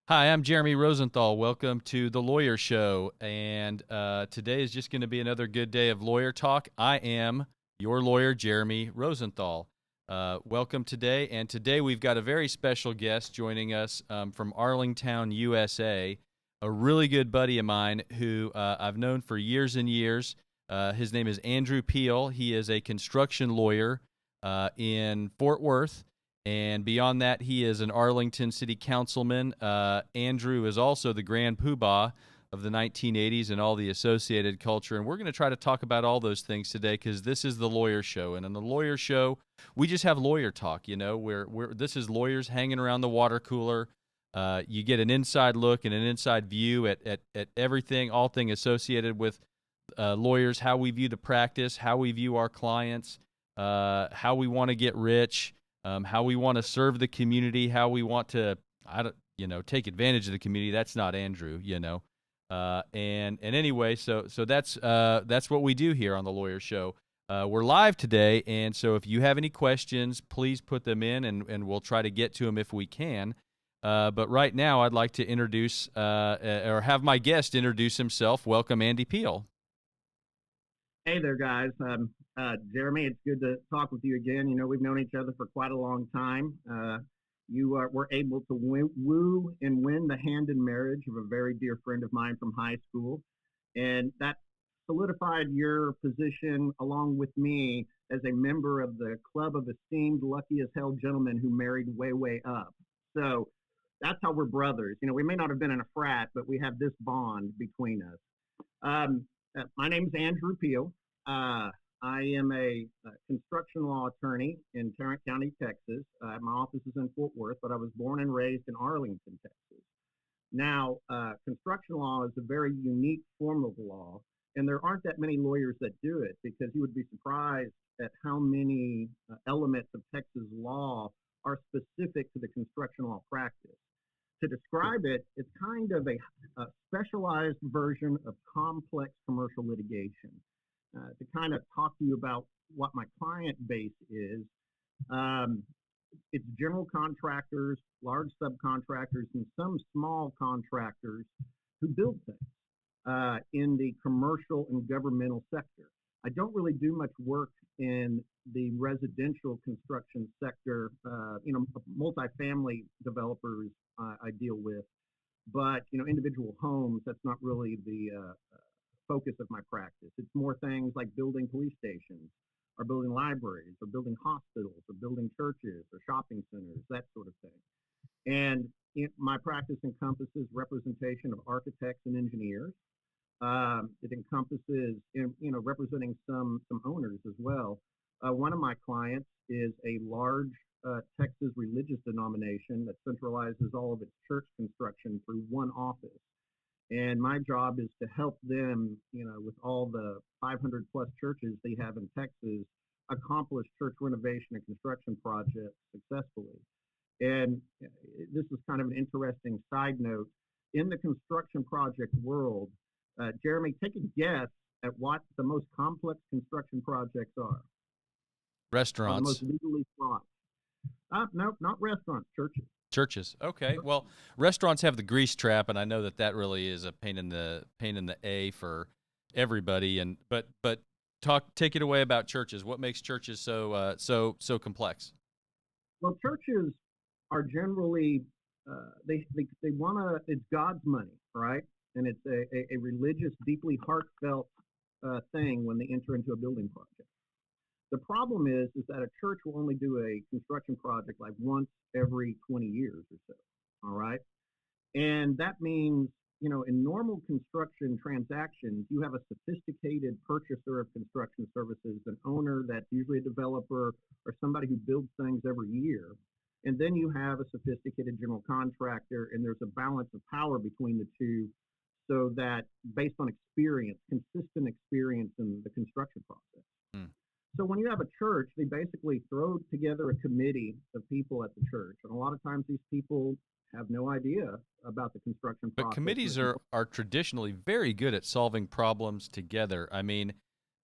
Hi, I'm Jeremy Rosenthal. Welcome to the Lawyer Show. And today is just going to be another good day of lawyer talk. I am your lawyer, Jeremy Rosenthal. Welcome today. And today we've got a very special guest joining us from Arlington, USA, a really good buddy of mine who I've known for years and years. His name is Andrew Peel. He is a construction lawyer in Fort Worth. And beyond that, he is an Arlington City Councilman. Andrew is also the grand poobah of the 1980s and all the associated culture. And we're going to try to talk about all those things today because this is the Lawyer Show. And on the Lawyer Show, we just have lawyer talk. You know, this is lawyers hanging around the water cooler. You get an inside look and an inside view at everything, all things associated with lawyers, how we view the practice, how we view our clients, how we want to get rich. How we want to serve the community, how we want to, take advantage of the community. That's not Andrew, and anyway, so that's what we do here on the Lawyer Show. We're live today, and so if you have any questions, please put them in, and we'll try to get to them if we can. But right now, I'd like to introduce or have my guest introduce himself. Welcome, Andy Peel. Hey there, guys. Jeremy, it's good to talk with you again. You know, we've known each other for quite a long time. You were able to woo and win the hand in marriage of a very dear friend of mine from high school. And that solidified your position along with me as a member of the club of esteemed, lucky as hell gentlemen who married way, way up. So that's how we're brothers. You know, we may not have been in a frat, but we have this bond between us. My name is Andrew Peel. I am a construction law attorney in Tarrant County, Texas. My office is in Fort Worth, but I was born and raised in Arlington, Texas. Now, construction law is a very unique form of law, and there aren't that many lawyers that do it because you would be surprised at how many elements of Texas law are specific to the construction law practice. To describe it, it's kind of a specialized version of complex commercial litigation. To kind of talk to you about what my client base is, it's general contractors, large subcontractors, and some small contractors who build things in the commercial and governmental sector. I don't really do much work in the residential construction sector, multifamily developers I deal with, but, individual homes, that's not really the focus of my practice. It's more things like building police stations or building libraries or building hospitals or building churches or shopping centers, that sort of thing. And my practice encompasses representation of architects and engineers. It encompasses, representing some owners as well. One of my clients is a large Texas religious denomination that centralizes all of its church construction through one office. And my job is to help them, with all the 500 plus churches they have in Texas, accomplish church renovation and construction projects successfully. And this is kind of an interesting side note. In the construction project world, Jeremy, take a guess at what the most complex construction projects are. Or the most Restaurants. legally fraught. No, not restaurants, churches. Churches. Okay. Well, restaurants have the grease trap, and I know that really is a pain in the A for everybody. And but take it away about churches. What makes churches so complex? Well, churches are generally they want to. It's God's money, right? And it's a religious, deeply heartfelt thing when they enter into a building project. The problem is that a church will only do a construction project like once every 20 years or so. All right. And that means, in normal construction transactions, you have a sophisticated purchaser of construction services, an owner that's usually a developer or somebody who builds things every year. And then you have a sophisticated general contractor, and there's a balance of power between the two so that based on experience, consistent experience in the construction process. Hmm. So when you have a church, they basically throw together a committee of people at the church. And a lot of times these people have no idea about the construction But process. committees are traditionally very good at solving problems together. I mean,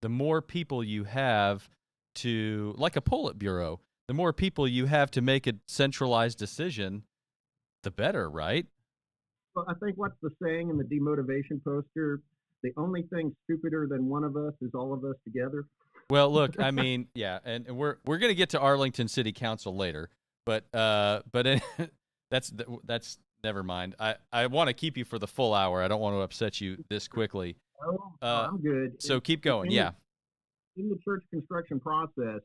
the more people you have to, like a Politburo, the more people you have to make a centralized decision, the better, right? Well, I think what's the saying in the demotivation poster? The only thing stupider than one of us is all of us together. Well, look, I mean, yeah, and we're gonna get to Arlington City Council later, but that's never mind. I want to keep you for the full hour. I don't want to upset you this quickly. Oh, no, Uh, I'm good. so keep going. In the Yeah. church construction process,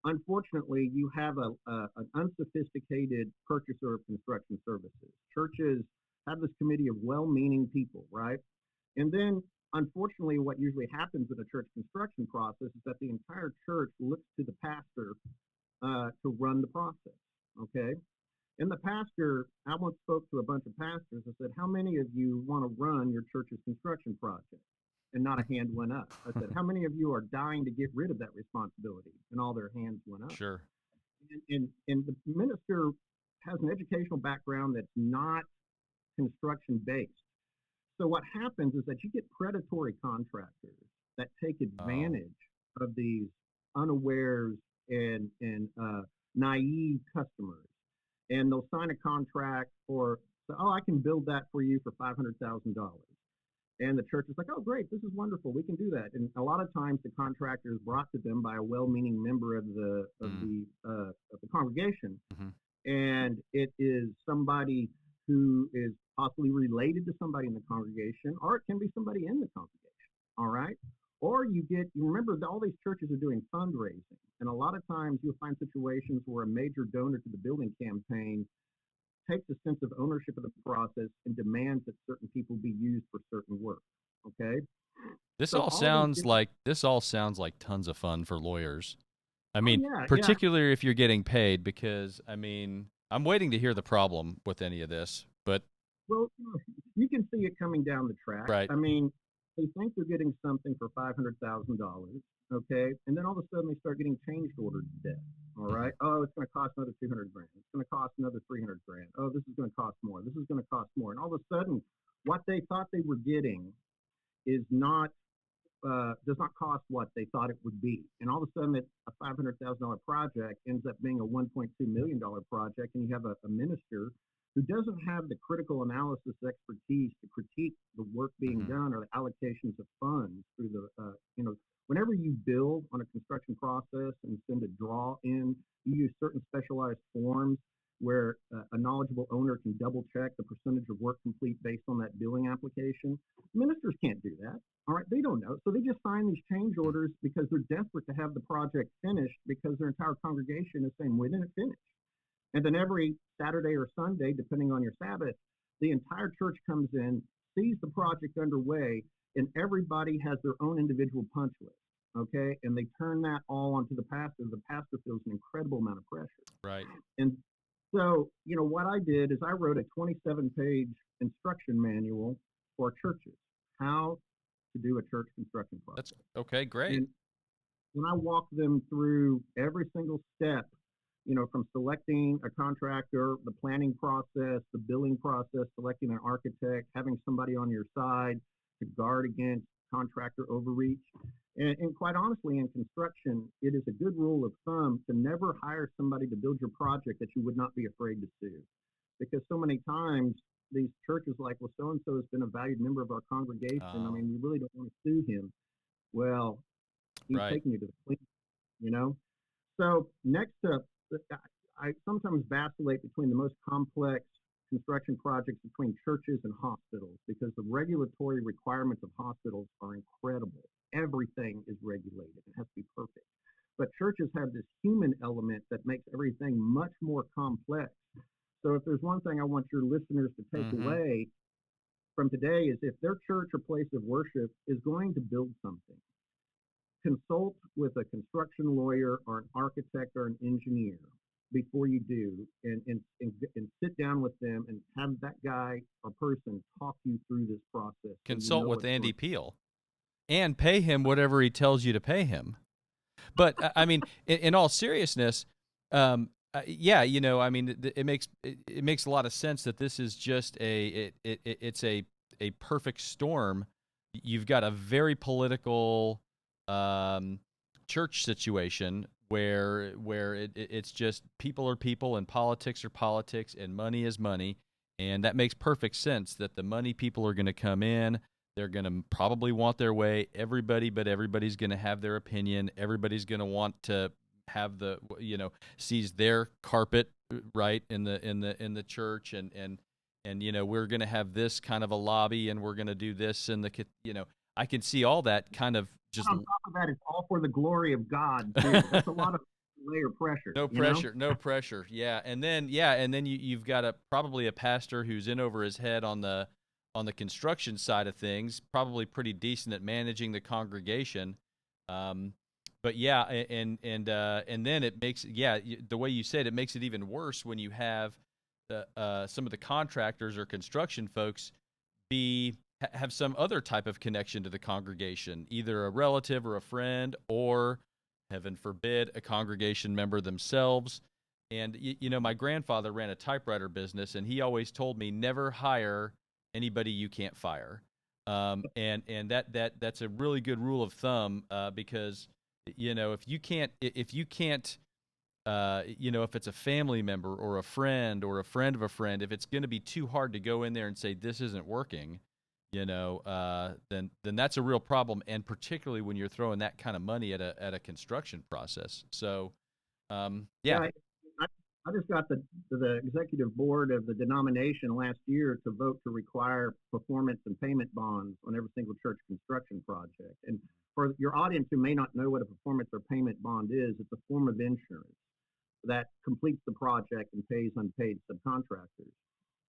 unfortunately, you have an unsophisticated purchaser of construction services. Churches have this committee of well-meaning people, right? And then, unfortunately, what usually happens in a church construction process is that the entire church looks to the pastor to run the process. Okay. And the pastor, I once spoke to a bunch of pastors. I said, "How many of you want to run your church's construction project?" And not a hand went up. I said, "How many of you are dying to get rid of that responsibility?" And all their hands went up. Sure. And the minister has an educational background that's not construction based. So what happens is that you get predatory contractors that take Oh. advantage of these unawares and naive customers, and they'll sign a contract for, so, oh, I can build that for you for $500,000. And the church is like, oh, great, this is wonderful, we can do that. And a lot of times the contractor is brought to them by a well-meaning member of the of Mm. the of the congregation, Hmm. and it is somebody who is possibly related to somebody in the congregation, or it can be somebody in the congregation. All right. Or you remember that all these churches are doing fundraising. And a lot of times you'll find situations where a major donor to the building campaign takes a sense of ownership of the process and demands that certain people be used for certain work. Okay. So all these different, This all sounds like tons of fun for lawyers. I oh, mean, yeah, yeah. particularly if you're getting paid, because I mean, I'm waiting to hear the problem with any of this. But Well, you can see it coming down the track. right. I mean, they think they're getting something for $500,000, okay, and then all of a sudden they start getting changed ordered to death. All Hmm. right. Oh, it's going to cost another 200 grand. It's going to cost another 300 grand. Oh, this is going to cost more. This is going to cost more. And all of a sudden, what they thought they were getting is not does not cost what they thought it would be. And all of a sudden, a $500,000 project ends up being a $1.2 million project, and you have a minister who doesn't have the critical analysis expertise to critique the work being Hmm. done or the allocations of funds through whenever you build on a construction process and send a draw in, you use certain specialized forms where a knowledgeable owner can double check the percentage of work complete based on that billing application. Ministers can't do that. All right, they don't know. So they just sign these change orders because they're desperate to have the project finished because their entire congregation is saying, when did it finish? And then every Saturday or Sunday, depending on your Sabbath, the entire church comes in, sees the project underway, and everybody has their own individual punch list. Okay. And they turn that all onto the pastor. The pastor feels an incredible amount of pressure. Right. And so, what I did is I wrote a 27-page instruction manual for churches, how to do a church construction That's project. okay. Great. And when I walk them through every single step, from selecting a contractor, the planning process, the billing process, selecting an architect, having somebody on your side to guard against contractor overreach. And quite honestly, in construction, it is a good rule of thumb to never hire somebody to build your project that you would not be afraid to sue. Because so many times these churches like, well, so and so has been a valued member of our congregation. I Oh, mean, we really don't want to sue him. Well, he's right. taking you to the clean, you know? So next up, I sometimes vacillate between the most complex construction projects between churches and hospitals because the regulatory requirements of hospitals are incredible. Everything is regulated. It has to be perfect. But churches have this human element that makes everything much more complex. So if there's one thing I want your listeners to take Hmm. away from today is if their church or place of worship is going to build something, consult with a construction lawyer or an architect or an engineer before you do, and sit down with them and have that guy or person talk you through this process so you Consult know with what's Andy going Peel and pay him whatever he tells you to pay him. But I mean, in all seriousness, yeah, I mean, it makes a lot of sense that this is just it's a perfect storm. You've got a very political um, church situation where it's just people are people and politics are politics and money is money, And that makes perfect sense that the money people are going to come in. They're going to probably want their way. Everybody's going to have their opinion. Everybody's going to want to have sees their carpet right in the church, and we're going to have this kind of a lobby, and we're going to do this in the. I can see all that kind of just. On top of that, it's all for the glory of God too. That's a lot of layer pressure. No pressure, no pressure. Yeah, and then you've got probably a pastor who's in over his head on the construction side of things, probably pretty decent at managing the congregation. But yeah, and then it makes the way you said it makes it even worse when you have some of the contractors or construction folks have some other type of connection to the congregation, either a relative or a friend, or heaven forbid, a congregation member themselves. And my grandfather ran a typewriter business, and he always told me never hire anybody you can't fire. And that's a really good rule of thumb, because if you can't if it's a family member or a friend or a friend of a friend, if it's going to be too hard to go in there and say this isn't working, then that's a real problem, and particularly when you're throwing that kind of money at a construction process. So, yeah. I just got the executive board of the denomination last year to vote to require performance and payment bonds on every single church construction project. And for your audience who may not know what a performance or payment bond is, it's a form of insurance that completes the project and pays unpaid subcontractors.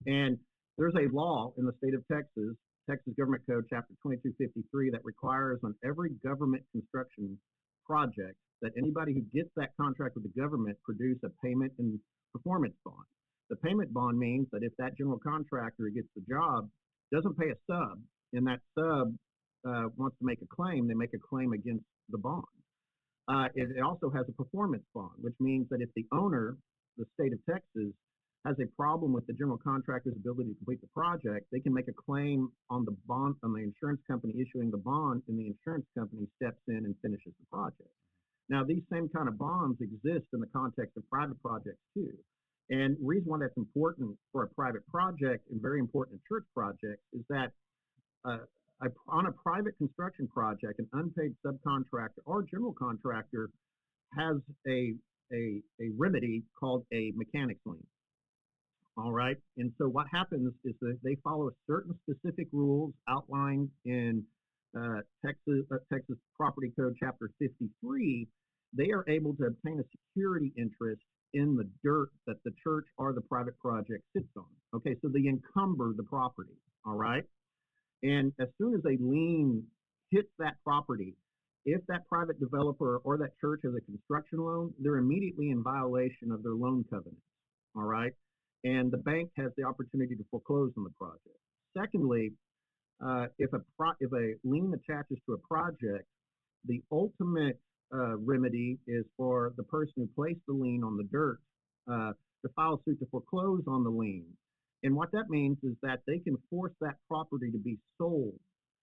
And there's a law in the state of Texas, Texas Government Code, Chapter 2253, that requires on every government construction project that anybody who gets that contract with the government produce a payment and performance bond. The payment bond means that if that general contractor who gets the job doesn't pay a sub, and that sub wants to make a claim, they make a claim against the bond. It also has a performance bond, which means that if the owner, the state of Texas, has a problem with the general contractor's ability to complete the project, they can make a claim on the bond, on the insurance company issuing the bond, and the insurance company steps in and finishes the project. Now, these same kind of bonds exist in the context of private projects too. And the reason why that's important for a private project and very important in church projects is that on a private construction project, an unpaid subcontractor or general contractor has a remedy called a mechanics lien. All right. And so what happens is that they follow certain specific rules outlined in Texas Property Code Chapter 53. They are able to obtain a security interest in the dirt that the church or the private project sits on. Okay, so they encumber the property. All right. And as soon as a lien hits that property, if that private developer or that church has a construction loan, they're immediately in violation of their loan covenants. All right. And the bank has the opportunity to foreclose on the project. Secondly, if a lien attaches to a project, the ultimate remedy is for the person who placed the lien on the dirt to file suit to foreclose on the lien. And what that means is that they can force that property to be sold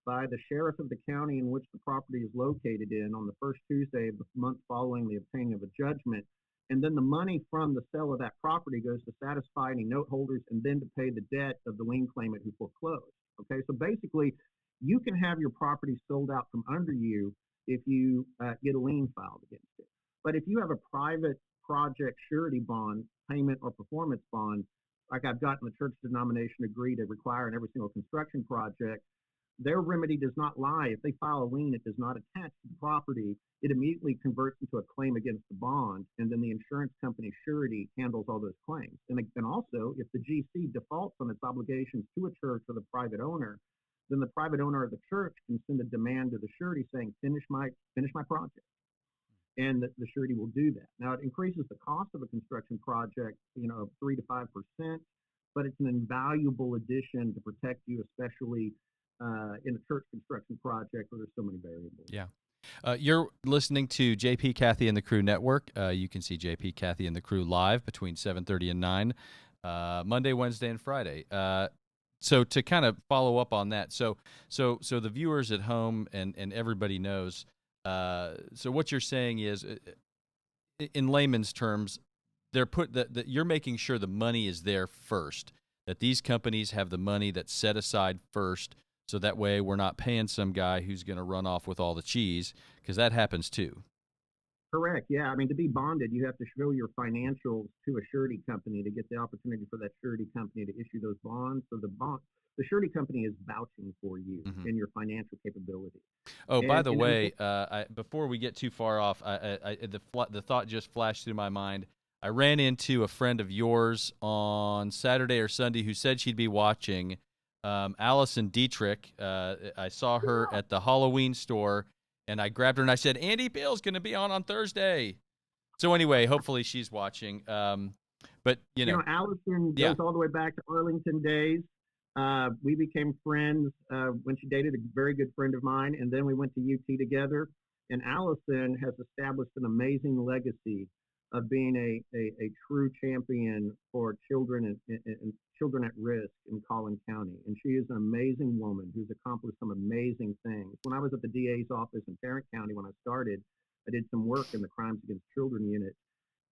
by the sheriff of the county in which the property is located in on the first Tuesday of the month following the obtaining of a judgment. And then the money from the sale of that property goes to satisfy any note holders and then to pay the debt of the lien claimant who foreclosed. Okay, so basically, you can have your property sold out from under you if you get a lien filed against it. But if you have a private project surety bond, payment or performance bond, like I've gotten the church denomination agree to require in every single construction project, their remedy does not lie. If they file a lien, it does not attach to the property. It immediately converts into a claim against the bond, and then the insurance company surety handles all those claims. And also, if the GC defaults on its obligations to a church or the private owner, then the private owner of the church can send a demand to the surety saying, finish my project. And the surety will do that. Now, it increases the cost of a construction project, 3 to 5%, but it's an invaluable addition to protect you, especially in a church construction project where there's so many variables. Yeah. You're listening to JP, Kathy, and the Crew Network. You can see JP, Kathy, and the Crew live between 7:30 and 9, Monday, Wednesday, and Friday. So to kind of follow up on that, so the viewers at home and everybody knows. So what you're saying is, in layman's terms, they're you're making sure the money is there first. that these companies have the money that's set aside first, so that way we're not paying some guy who's going to run off with all the cheese, because that happens too. Correct. Yeah. I mean, to be bonded, you have to show your financials to a surety company to get the opportunity for that surety company to issue those bonds. So the surety company is vouching for you Hmm. and your financial capability. Oh, by And the and way, before we get too far off, the thought just flashed through my mind. I ran into a friend of yours on Saturday or Sunday who said she'd be watching. Allison Dietrich. I saw her at the Halloween store, and I grabbed her and I said, "Andy Peel's going to be on Thursday." So anyway, hopefully she's watching. But Allison yeah. goes all the way back to Arlington days. We became friends when she dated a very good friend of mine, and then we went to UT together. And Allison has established an amazing legacy of being a true champion for children and children at risk in Collin County. And she is an amazing woman who's accomplished some amazing things. When I was at the DA's office in Tarrant County when I started, I did some work in the Crimes Against Children unit,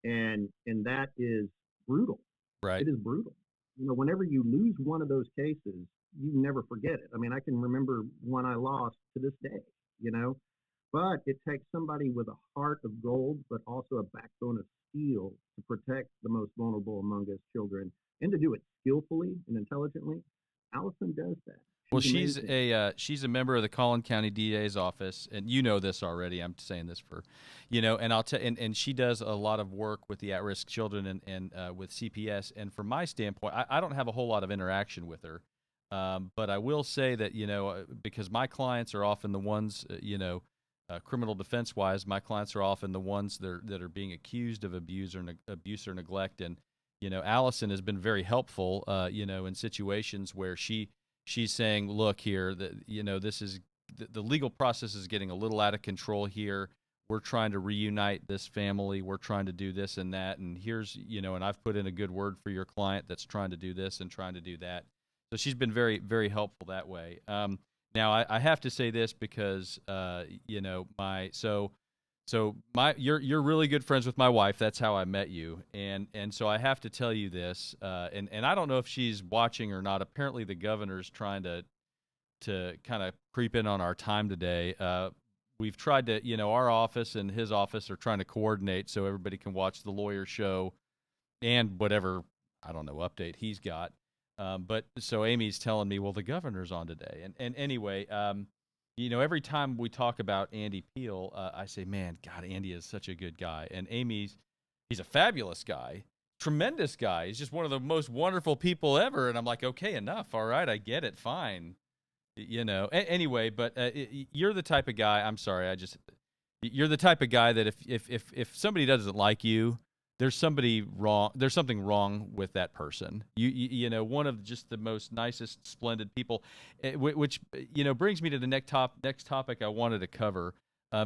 and that is brutal. Right. It is brutal. Whenever you lose one of those cases, you never forget it. I mean, I can remember one I lost to this day, you know, but it takes somebody with a heart of gold, but also a backbone of steel to protect the most vulnerable among us children and to do it skillfully and intelligently. Allison does that. Well, She's amazing. she's a member of the Collin County DA's office, and you know this already. I'm saying this for, and I'll tell, and she does a lot of work with the at-risk children and with CPS. And from my standpoint, I don't have a whole lot of interaction with her, but I will say that because my clients are often the ones, criminal defense wise, my clients are often the ones that are being accused of abuse or neglect, and Allison has been very helpful, in situations where she's saying, look here, that this is the legal process is getting a little out of control here. We're trying to reunite this family. We're trying to do this and that, and here's and I've put in a good word for your client that's trying to do this and trying to do that. So she's been very, very helpful that way. Now I have to say this because you're really good friends with my wife. That's how I met you, and so I have to tell you this. And I don't know if she's watching or not. Apparently, the governor's trying to kind of creep in on our time today. We've tried to, our office and his office are trying to coordinate so everybody can watch the lawyer show and whatever, I don't know, update he's got. But so Amy's telling me, well, the governor's on today, and anyway. Every time we talk about Andy Peel, I say, man, God, Andy is such a good guy. And he's a fabulous guy, tremendous guy. He's just one of the most wonderful people ever. And I'm like, okay, enough. All right, I get it. Fine. Anyway, but you're the type of guy, I'm sorry, you're the type of guy that if somebody doesn't like you, there's something wrong with that person. One of just the most nicest, splendid people, which brings me to the next topic I wanted to cover,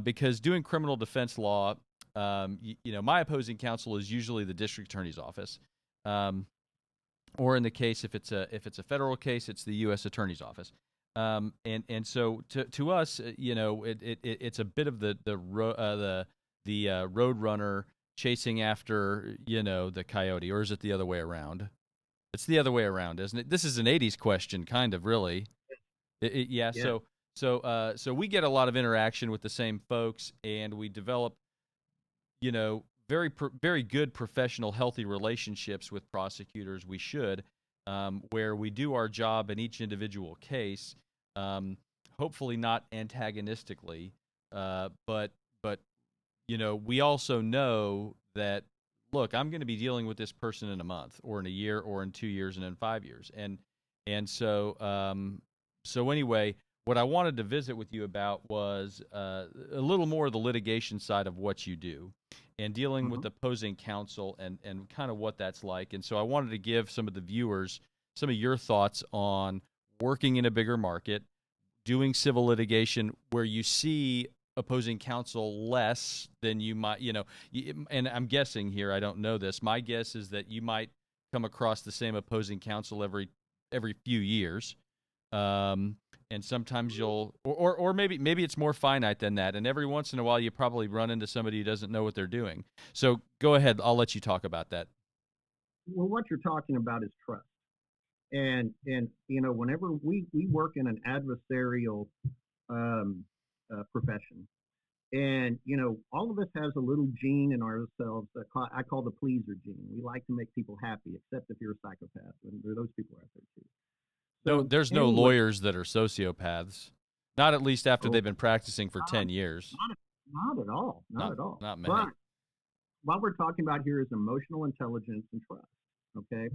because doing criminal defense law, my opposing counsel is usually the district attorney's office, or in the case if it's a federal case, it's the U.S. attorney's office. And so to us, it's a bit of the road runner chasing after the coyote, or is it the other way around? It's the other way around, isn't it? This is an 80s question, kind of, really. Yeah. Yeah. So we get a lot of interaction with the same folks, and we develop very good professional, healthy relationships with prosecutors. We should, where we do our job in each individual case, hopefully not antagonistically, but we also know that, look, I'm going to be dealing with this person in a month or in a year or in 2 years and in 5 years. So anyway, what I wanted to visit with you about was a little more of the litigation side of what you do and dealing with opposing counsel and kind of what that's like. And so I wanted to give some of the viewers some of your thoughts on working in a bigger market, doing civil litigation where you see opposing counsel less than you might, and I'm guessing here, I don't know this. My guess is that you might come across the same opposing counsel every few years. And sometimes or maybe it's more finite than that. And every once in a while, you probably run into somebody who doesn't know what they're doing. So go ahead. I'll let you talk about that. Well, what you're talking about is trust. And whenever we work in an adversarial um, profession, and all of us has a little gene in ourselves that I call the pleaser gene. We like to make people happy, except if you're a psychopath, and there are those people out there too. No, So there's no anyway, lawyers that are sociopaths. Not at least after oh, they've been practicing for not, 10 years. not at all, not Not at all. not But many. what we're talking about here is emotional intelligence and trust. Okay,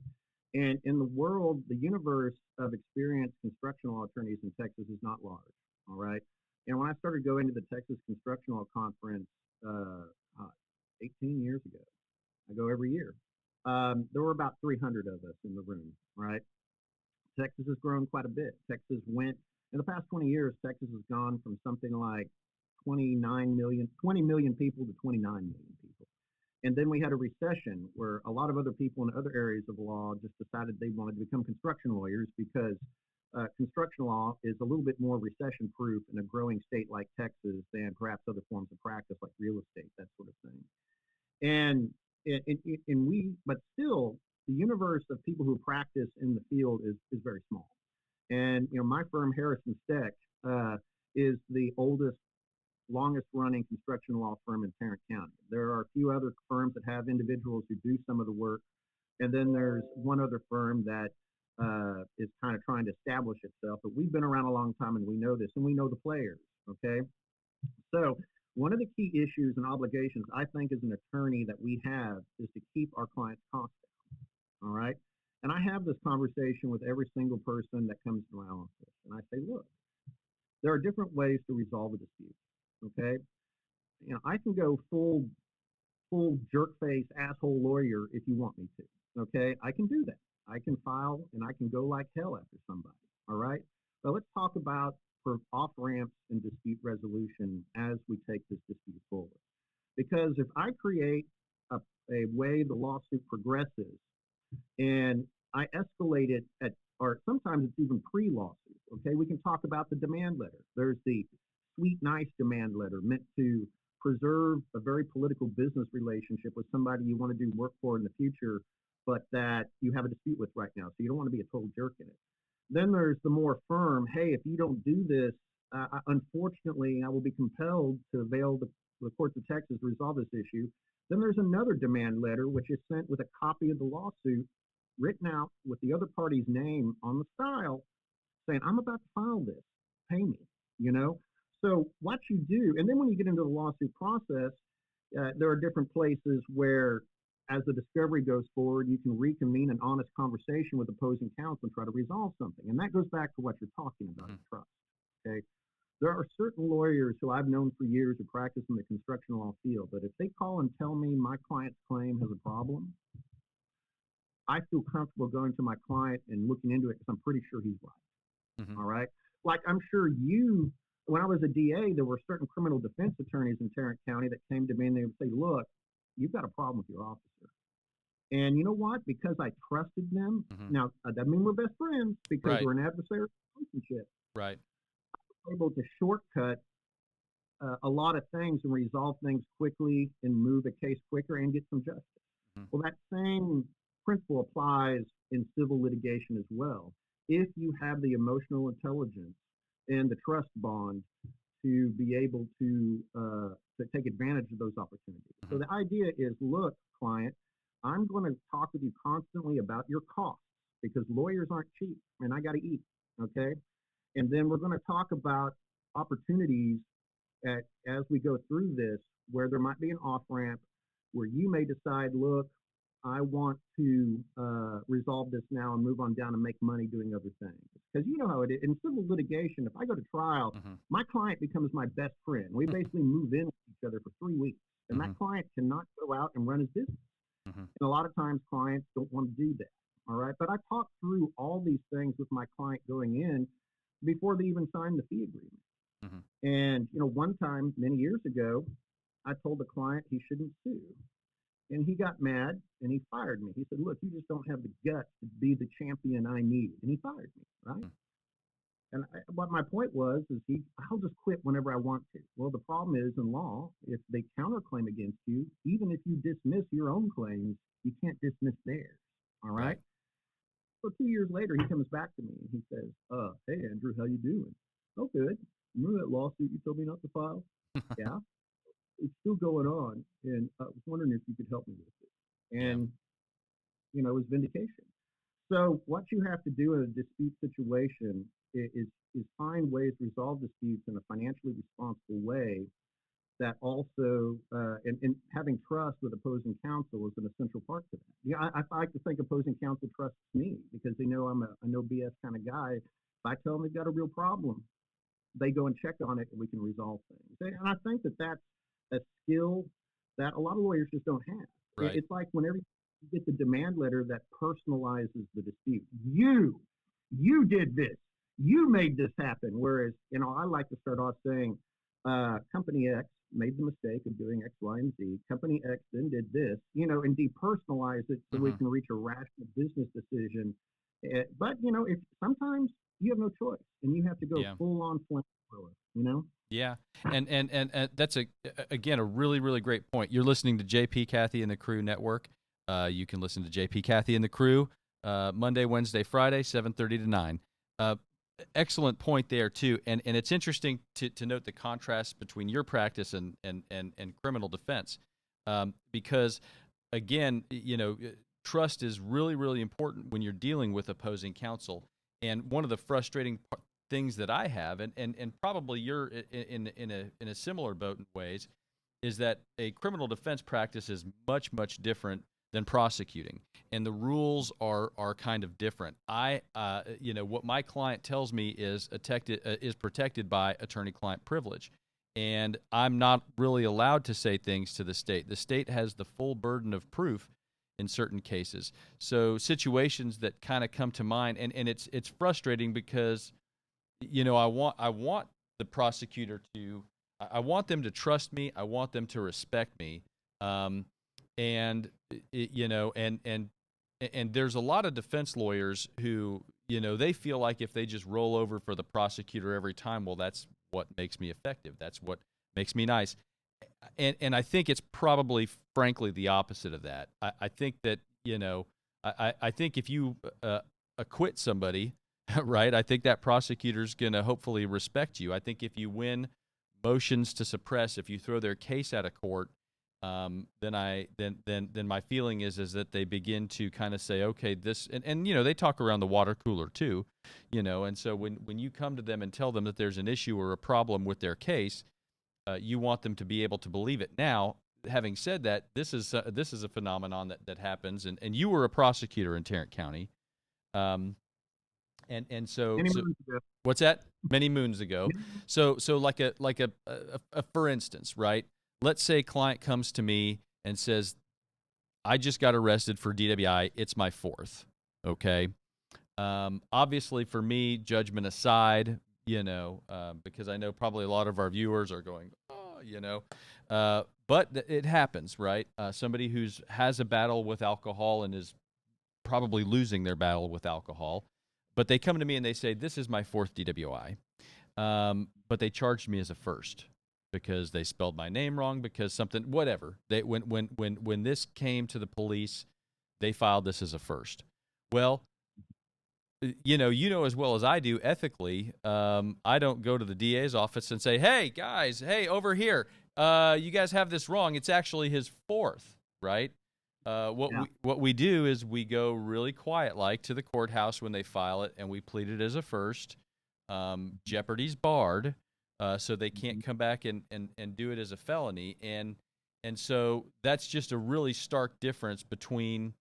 and in the world, the universe of experienced construction law attorneys in Texas is not large. All right. And when I started going to the Texas Construction Law Conference uh, uh, 18 years ago, I go every year. There were about 300 of us in the room, right? Texas has grown quite a bit. Texas went, in the past 20 years, Texas has gone from something like 20 million people to 29 million people. And then we had a recession where a lot of other people in other areas of law just decided they wanted to become construction lawyers because construction law is a little bit more recession proof in a growing state like Texas than perhaps other forms of practice like real estate, that sort of thing. And but still, the universe of people who practice in the field is very small. And my firm, Harrison Steck, is the oldest, longest running construction law firm in Tarrant County. There are a few other firms that have individuals who do some of the work, and then there's one other firm that is kind of trying to establish itself. But we've been around a long time, and we know this, and we know the players. Okay, so one of the key issues and obligations I think as an attorney that we have is to keep our clients' costs down. All right, and I have this conversation with every single person that comes to my office, and I say, look, there are different ways to resolve a dispute. Okay, I can go full jerk face asshole lawyer if you want me to. Okay, I can do that. I can file and I can go like hell after somebody. All right. So let's talk about for off ramps and dispute resolution as we take this dispute forward. Because if I create a way the lawsuit progresses and I escalate it at, or sometimes it's even pre-lawsuit. Okay, we can talk about the demand letter. There's the sweet, nice demand letter meant to preserve a very political business relationship with somebody you want to do work for in the future, but that you have a dispute with right now. So you don't want to be a total jerk in it. Then there's the more firm, hey, if you don't do this, unfortunately, I will be compelled to avail the courts of Texas to resolve this issue. Then there's another demand letter, which is sent with a copy of the lawsuit written out with the other party's name on the style saying, I'm about to file this, pay me, you know? So what you do, and then when you get into the lawsuit process, there are different places where as the discovery goes forward, you can reconvene an honest conversation with opposing counsel and try to resolve something. And that goes back to what you're talking about, trust. Okay. There are certain lawyers who I've known for years who practice in the construction law field, but if they call and tell me my client's claim has a problem, I feel comfortable going to my client and looking into it because I'm pretty sure he's right. Mm-hmm. All right. Like I'm sure when I was a DA, there were certain criminal defense attorneys in Tarrant County that came to me and they would say, look, you've got a problem with your officer. And you know what? Because I trusted them. Mm-hmm. Now, that doesn't mean we're best friends because Right. we're an adversarial relationship. Right. I'm able to shortcut a lot of things and resolve things quickly and move a case quicker and get some justice. Mm-hmm. Well, that same principle applies in civil litigation as well. If you have the emotional intelligence and the trust bond to be able to take advantage of those opportunities. Mm-hmm. So the idea is, look, client, I'm going to talk with you constantly about your costs because lawyers aren't cheap and I got to eat. Okay. And then we're going to talk about opportunities as we go through this where there might be an off ramp where you may decide, look, I want to resolve this now and move on down and make money doing other things. Because you know how it is. In civil litigation, if I go to trial, my client becomes my best friend. We basically move in with each other for 3 weeks. And that client cannot go out and run his business. And a lot of times clients don't want to do that. All right. But I talk through all these things with my client going in before they even sign the fee agreement. And, one time many years ago, I told the client he shouldn't sue. And he got mad and he fired me. He said, look, you just don't have the guts to be the champion I need. And he fired me, right? And what my point was is I'll just quit whenever I want to. Well, the problem is in law, if they counterclaim against you, even if you dismiss your own claims, you can't dismiss theirs. All right. So 2 years later, he comes back to me and he says, "Hey Andrew, how you doing? Oh, good. Remember that lawsuit you told me not to file? Yeah, it's still going on, and I was wondering if you could help me with it." Yeah. And it was vindication. So what you have to do in a dispute situation is find ways to resolve disputes in a financially responsible way that also and having trust with opposing counsel is an essential part to that. Yeah, I like to think opposing counsel trusts me because they know I'm a no BS kind of guy. If I tell them they've got a real problem, they go and check on it and we can resolve things. And I think that that's a skill that a lot of lawyers just don't have. Right. It's like whenever you get the demand letter that personalizes the dispute. You did this. You made this happen. Whereas, I like to start off saying, company X made the mistake of doing X, Y, and Z. Company X then did this, and depersonalize it so we Mm-hmm. can reach a rational business decision. But, if sometimes you have no choice and you have to go Yeah. full on flamethrower. Yeah, and that's again a really really great point. You're listening to JP Kathy and the Crew Network. You can listen to JP Kathy and the Crew Monday, Wednesday, Friday, 7:30 to 9. Excellent point there too, and it's interesting to note the contrast between your practice and criminal defense, because again, trust is really really important when you're dealing with opposing counsel. And one of the frustrating things that I have, and probably you're in a similar boat in ways, is that a criminal defense practice is much different than prosecuting, and the rules are kind of different. What my client tells me is protected by attorney-client privilege, and I'm not really allowed to say things to the state. The state has the full burden of proof in certain cases. So situations that kind of come to mind, and it's frustrating because I want the prosecutor to, I want them to trust me. I want them to respect me. And and there's a lot of defense lawyers who, they feel like if they just roll over for the prosecutor every time, well, that's what makes me effective. That's what makes me nice. And I think it's probably, frankly, the opposite of that. I think that, I think if you acquit somebody, right, I think that prosecutor's going to hopefully respect you. I think if you win motions to suppress, if you throw their case out of court, then my feeling is that they begin to kind of say, okay, this, and they talk around the water cooler too, and so when you come to them and tell them that there's an issue or a problem with their case, you want them to be able to believe it. Now, having said that, this is a phenomenon that happens, and you were a prosecutor in Tarrant County, and so what's that? Many moons ago. So like a for instance, right? Let's say a client comes to me and says, I just got arrested for DWI. It's my fourth. Okay. Obviously, for me, judgment aside, because I know probably a lot of our viewers are going, but it happens, right? Somebody who has a battle with alcohol and is probably losing their battle with alcohol, but they come to me and they say, this is my fourth DWI, but they charged me as a first because they spelled my name wrong, because something, whatever. When this came to the police, they filed this as a first. Well, you know as well as I do, ethically, I don't go to the DA's office and say, hey, guys, hey, over here, you guys have this wrong. It's actually his fourth, right? What we do is we go really quiet, like to the courthouse when they file it, and we plead it as a first. Jeopardy's barred, so they can't come back and do it as a felony. And so that's just a really stark difference between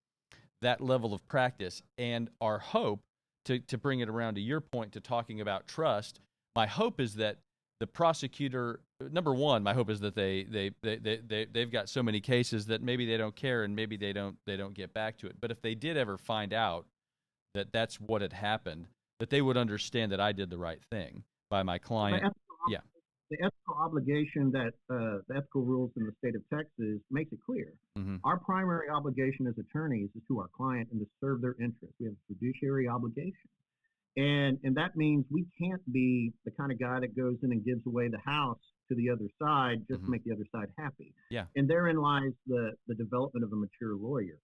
that level of practice and our hope. To bring it around to your point, to talking about trust, my hope is that the prosecutor, number one, my hope is that they've got so many cases that maybe they don't care and maybe they don't get back to it. But if they did ever find out that that's what had happened, that they would understand that I did the right thing by my client. Yeah. The ethical obligation that the ethical rules in the state of Texas makes it clear. Mm-hmm. Our primary obligation as attorneys is to our client and to serve their interests. We have a fiduciary obligation. And that means we can't be the kind of guy that goes in and gives away the house to the other side just to make the other side happy. Yeah. And therein lies the development of a mature lawyer,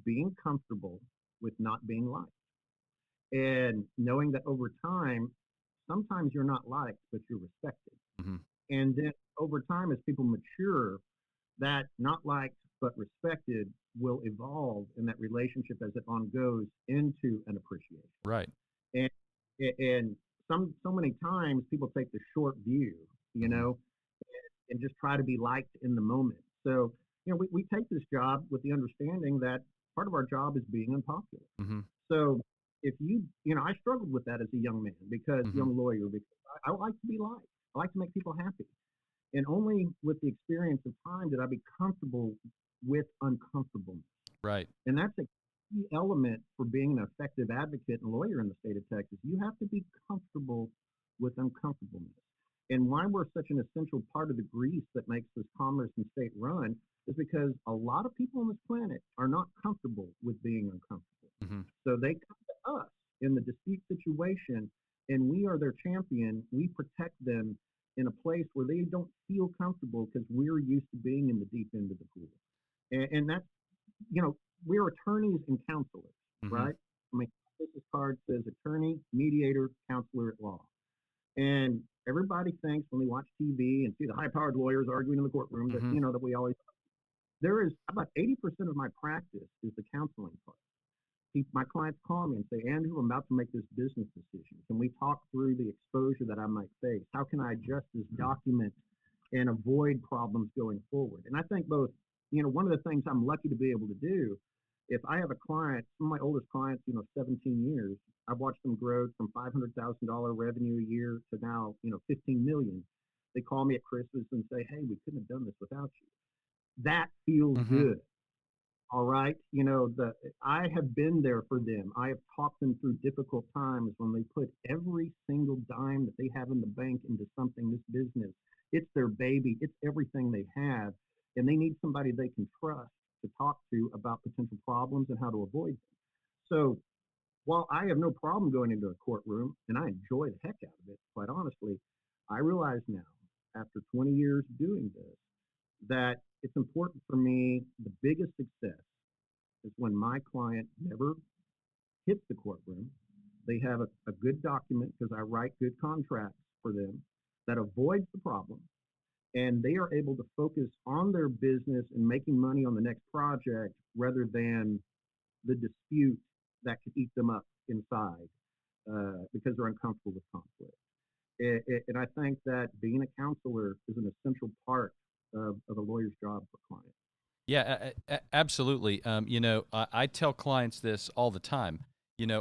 being comfortable with not being liked. and knowing that over time, sometimes you're not liked, but you're respected. Hmm. And then over time, as people mature, that not liked but respected will evolve in that relationship as it on goes into an appreciation. Right. And and so many times people take the short view, you Hmm. know, and just try to be liked in the moment. So, we take this job with the understanding that part of our job is being unpopular. Hmm. So if I struggled with that as a young man Hmm. young lawyer, because I like to be liked. I like to make people happy. And only with the experience of time did I be comfortable with uncomfortableness. Right. And that's a key element for being an effective advocate and lawyer in the state of Texas. You have to be comfortable with uncomfortableness. And why we're such an essential part of the grease that makes this commerce and state run is because a lot of people on this planet are not comfortable with being uncomfortable. Hmm. So they come to us in the dispute situation, and we are their champion. We protect them in a place where they don't feel comfortable because we're used to being in the deep end of the pool. And that's, you know, we're attorneys and counselors, Hmm. right? I mean, business card says attorney, mediator, counselor at law. And everybody thinks when they watch TV and see the high-powered lawyers arguing in the courtroom that, Hmm. that we always, there is about 80% of my practice is the counseling part. My clients call me and say, Andrew, I'm about to make this business decision. Can we talk through the exposure that I might face? How can I adjust this document and avoid problems going forward? And I think both, one of the things I'm lucky to be able to do, if I have a client, some of my oldest clients, 17 years, I've watched them grow from $500,000 revenue a year to now, 15 million. They call me at Christmas and say, hey, we couldn't have done this without you. That feels Hmm. good. All right. I have been there for them. I have talked them through difficult times when they put every single dime that they have in the bank into something, this business. It's their baby. It's everything they have. And they need somebody they can trust to talk to about potential problems and how to avoid them. So while I have no problem going into a courtroom and I enjoy the heck out of it, quite honestly, I realize now, after 20 years doing this, that it's important for me. The biggest success is when my client never hits the courtroom. They have a good document because I write good contracts for them that avoids the problem. And they are able to focus on their business and making money on the next project rather than the dispute that could eat them up inside because they're uncomfortable with conflict. And I think that being a counselor is an essential part of a lawyer's job for clients. Yeah, absolutely. I tell clients this all the time.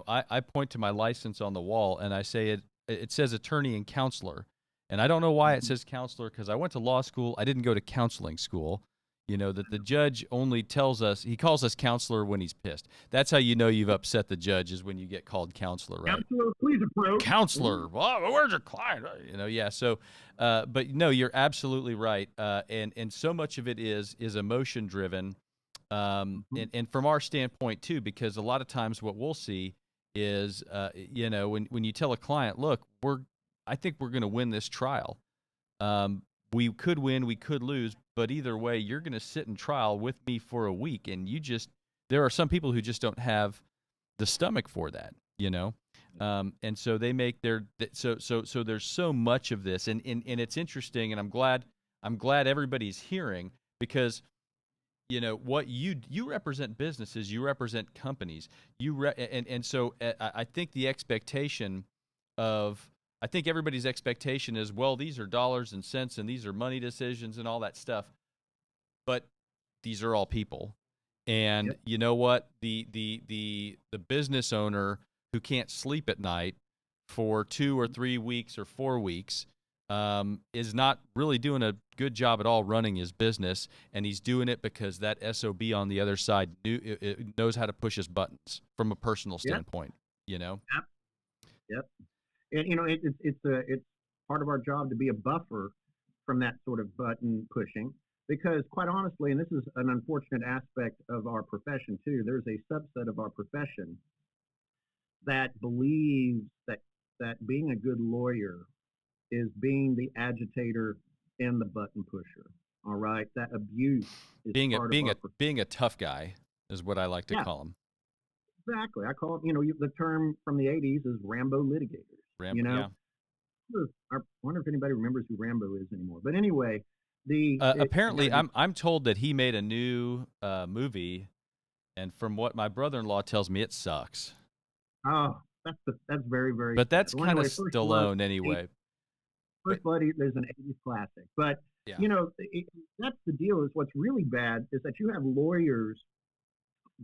I point to my license on the wall and I say it says attorney and counselor. And I don't know why it Mm-hmm. says counselor because I went to law school. I didn't go to counseling school. That the judge only tells us, he calls us counselor when he's pissed. That's how you know you've upset the judge is when you get called counselor, right? Counselor, please approach. Counselor. Well, where's your client? Yeah. So, but no, you're absolutely right. And so much of it is emotion driven, Mm-hmm. and from our standpoint too, because a lot of times what we'll see is, when you tell a client, look, I think we're going to win this trial. We could win, we could lose, but either way, you're going to sit in trial with me for a week, and there are some people who just don't have the stomach for that, and so they make so there's so much of this, and it's interesting, and I'm glad everybody's hearing because what you represent businesses, you represent companies, and so I think the expectation of I think everybody's expectation is, well, these are dollars and cents and these are money decisions and all that stuff, but these are all people. And Yep. you know what? The business owner who can't sleep at night for 2 or 3 weeks or 4 weeks is not really doing a good job at all running his business, and he's doing it because that SOB on the other side knows how to push his buttons from a personal Yep. standpoint. You know? Yep. Yep. And it's part of our job to be a buffer from that sort of button pushing because quite honestly, and this is an unfortunate aspect of our profession too, there's a subset of our profession that believes that being a good lawyer is being the agitator and the button pusher. All right, that abuse is Being a part of being our a being a tough guy is what I like to yeah, call him. exactly. I call it, the term from the '80s is Rambo litigators. You know, Yeah. I wonder if anybody remembers who Rambo is anymore. But anyway, I got to Apparently, do. I'm told that he made a new movie, and from what my brother-in-law tells me, it sucks. Oh, that's very very But sad. that's Well, kind of anyway, Stallone anyway. But First Blood is an '80s classic. But yeah. that's the deal. Is what's really bad is that you have lawyers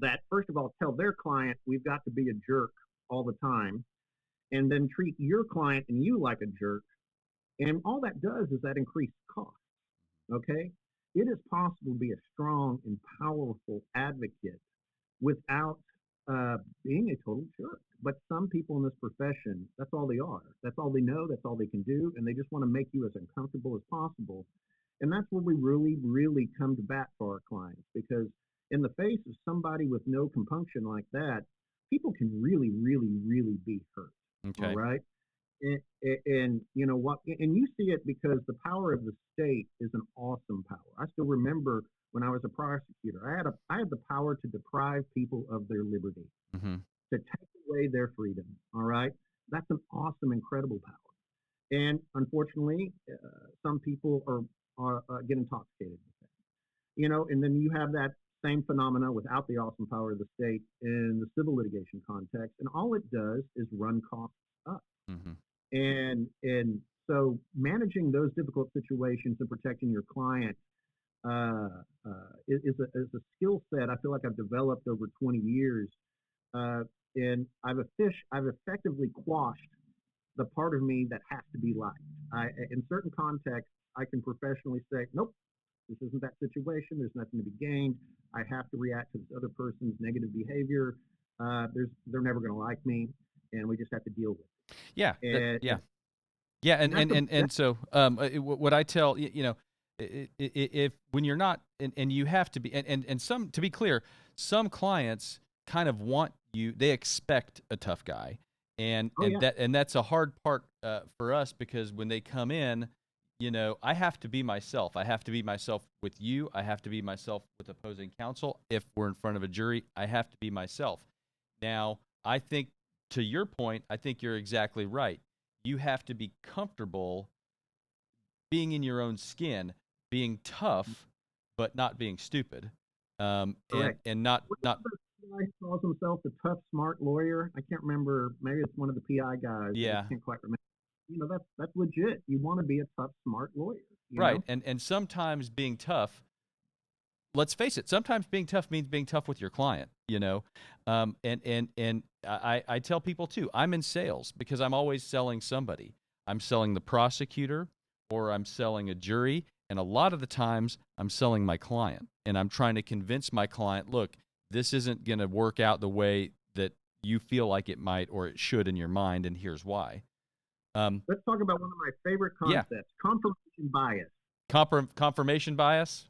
that first of all tell their client we've got to be a jerk all the time, and then treat your client and you like a jerk. And all that does is that increase costs. Okay, it is possible to be a strong and powerful advocate without being a total jerk. But some people in this profession, that's all they are. That's all they know. That's all they can do. And they just want to make you as uncomfortable as possible. And that's where we really, really come to bat for our clients because in the face of somebody with no compunction like that, people can really, really, really be hurt. All Okay. right. And you know what? And you see it because the power of the state is an awesome power. I still remember when I was a prosecutor, I had the power to deprive people of their liberty, Hmm. to take away their freedom. All right, that's an awesome, incredible power. And unfortunately, some people are get intoxicated with that. And then you have that same phenomena without the awesome power of the state in the civil litigation context, and all it does is run costs up. Hmm. And so managing those difficult situations and protecting your client uh, is a skill set I feel like I've developed over 20 years, uh, and I've effectively quashed the part of me that has to be liked. In certain contexts, I can professionally say, nope, this isn't that situation. There's nothing to be gained. I have to react to this other person's negative behavior. They're never going to like me, and we just have to deal with Yeah. it. Yeah. Yeah, And that's and so what I tell if when you're not and you have to be and some to be clear, some clients kind of want you, they expect a tough guy, and oh yeah, that's a hard part for us because when they come in, I have to be myself. I have to be myself with you. I have to be myself with opposing counsel. If we're in front of a jury, I have to be myself. Now, I think to your point, I think you're exactly right. You have to be comfortable being in your own skin, being tough, but not being stupid, and correct. not Guy calls himself the tough, smart lawyer. I can't remember. Maybe it's one of the PI guys. I just yeah, can't quite remember. That's legit. You want to be a tough, smart lawyer. right. And sometimes being tough, let's face it, sometimes being tough means being tough with your client, and I tell people too, I'm in sales because I'm always selling somebody. I'm selling the prosecutor or I'm selling a jury, and a lot of the times I'm selling my client, and I'm trying to convince my client, look, this isn't going to work out the way that you feel like it might or it should in your mind, and here's why. Let's talk about one of my favorite Yeah, concepts: confirmation bias. confirmation bias.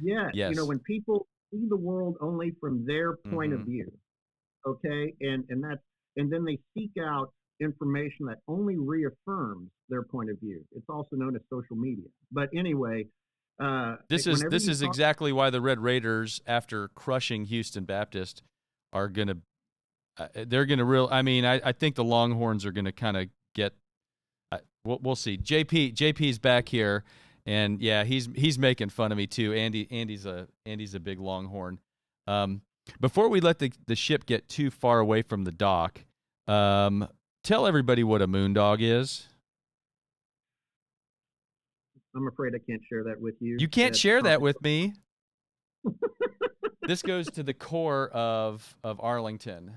Yes, Yes. when people see the world only from their point of Hmm. view, okay, and then they seek out information that only reaffirms their point of view. It's also known as social media. But anyway, whenever This you is talk, exactly why the Red Raiders, after crushing Houston Baptist, are gonna they're gonna real. I mean, I think the Longhorns are gonna kind of get. We'll see. JP's back here, and yeah, he's making fun of me too. Andy's a big Longhorn. Um, Before we let the ship get too far away from the dock, tell everybody what a moondog is. I'm afraid I can't share that with you. You can't That's share that with confidential. me. This goes to the core of Arlington.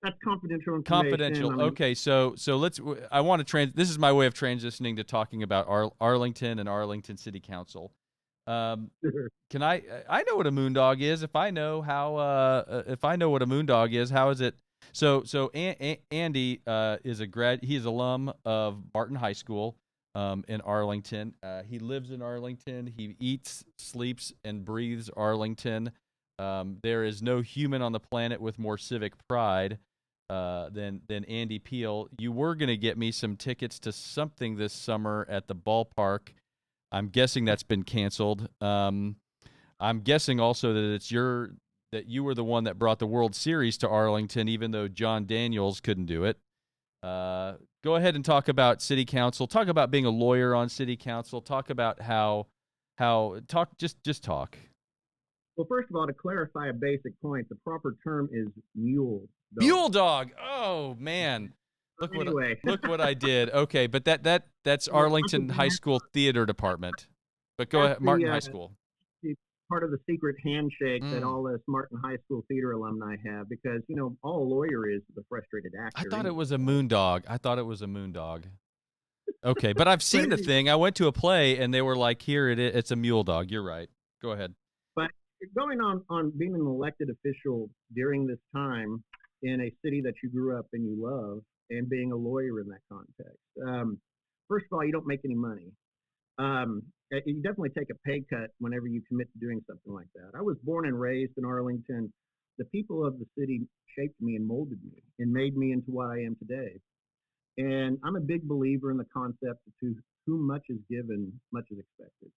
That's confidential information. Confidential. I mean, Okay, so let's. I want to This is my way of transitioning to talking about Arlington and Arlington City Council. Um, can I? I know what a moondog is. If I know how, if I know what a moondog is, how is it? Andy is a grad. He is alum of Barton High School in Arlington. He lives in Arlington. He eats, sleeps, and breathes Arlington. There is no human on the planet with more civic pride than Andy Peel. You were going to get me some tickets to something this summer at the ballpark. I'm guessing that's been canceled. I'm guessing also that you were the one that brought the World Series to Arlington, even though John Daniels couldn't do it. Go ahead and talk about city council. Talk about being a lawyer on city council. Talk about how talk just talk. Well, first of all, to clarify a basic point, the proper term is mule dog. Mule dog. Oh man, Anyway, look what I did. Okay, but that's yeah, Arlington High School theater department. But go that's ahead, Martin High School. the part of the secret handshake that Mm. all us Martin High School theater alumni have, because all a lawyer is a frustrated I actor. thought it Anyway, was a right? moon dog. I thought it was a moon dog. Okay, but I've But seen the anyway, thing. I went to a play and they were like, "Here it is. It's a mule dog." You're right. Go ahead. but going on being an elected official during this time in a city that you grew up and you love, and being a lawyer in that context. First of all, you don't make any money. You definitely take a pay cut whenever you commit to doing something like that. I was born and raised in Arlington. The people of the city shaped me and molded me and made me into what I am today. And I'm a big believer in the concept of to whom much is given, much is expected.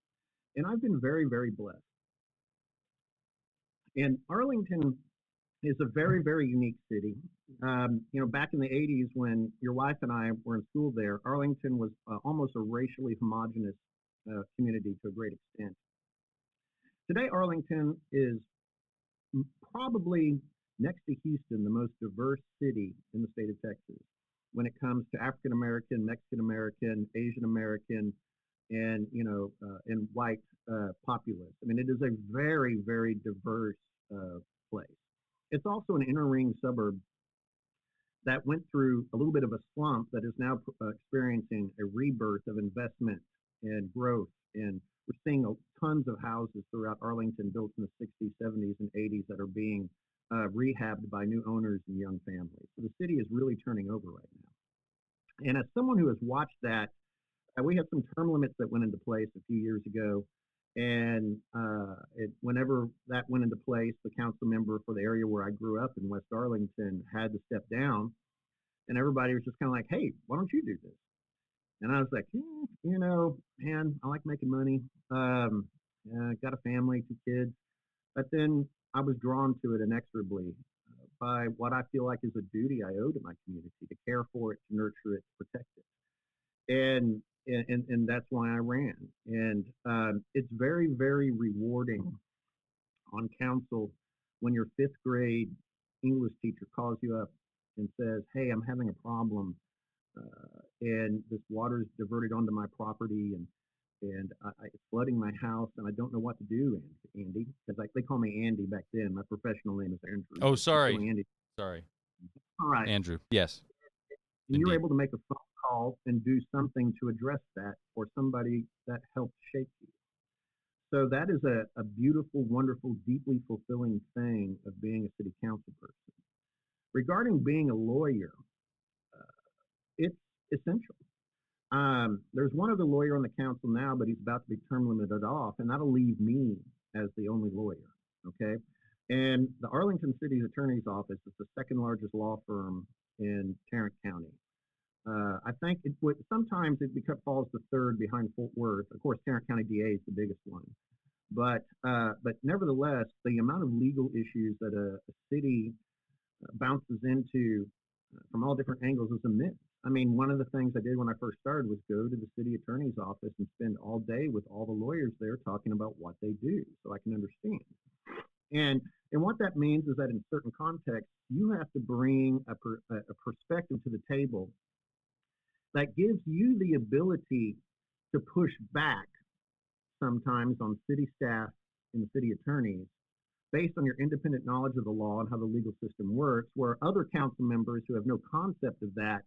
And I've been very, very blessed. And Arlington is a very, very unique city. Back in the 80s when your wife and I were in school there, Arlington was almost a racially homogenous community to a great extent. Today, Arlington is probably next to Houston, the most diverse city in the state of Texas when it comes to African American, Mexican American, Asian American, and white populace. I mean, it is a very, very diverse place. It's also an inner ring suburb that went through a little bit of a slump that is now experiencing a rebirth of investment and growth. And we're seeing tons of houses throughout Arlington built in the 60s, 70s, and 80s that are being rehabbed by new owners and young families. So the city is really turning over right now. And as someone who has watched that, we had some term limits that went into place a few years ago. And whenever that went into place, the council member for the area where I grew up in West Arlington had to step down. And everybody was just kind of like, hey, why don't you do this? And I was like, man, I like making money. Got a family, 2 kids. But then I was drawn to it inexorably by what I feel like is a duty I owe to my community to care for it, to nurture it, to protect it. And that's why I ran. And it's very, very rewarding on council when your fifth grade English teacher calls you up and says, hey, I'm having a problem, and this water is diverted onto my property, and it's flooding my house, and I don't know what to do, Andy, because they call me Andy back then. My professional name is Andrew. Oh, They call sorry. me Andy. Sorry. All right. Andrew. Yes. And you're Indeed. able to make a phone call and do something to address that for somebody that helped shape you. So that is a beautiful, wonderful, deeply fulfilling thing of being a city council person. Regarding being a lawyer, it's essential. There's one other lawyer on the council now, but he's about to be term limited off, and that'll leave me as the only lawyer. Okay. And the Arlington City Attorney's Office is the second largest law firm in Tarrant County. I think sometimes it falls to third behind Fort Worth. Of course, Tarrant County DA is the biggest one. But nevertheless, the amount of legal issues that a city bounces into from all different angles is immense. I mean, one of the things I did when I first started was go to the city attorney's office and spend all day with all the lawyers there talking about what they do so I can understand. And what that means is that in certain contexts, you have to bring a perspective to the table that gives you the ability to push back sometimes on city staff and the city attorneys based on your independent knowledge of the law and how the legal system works, where other council members who have no concept of that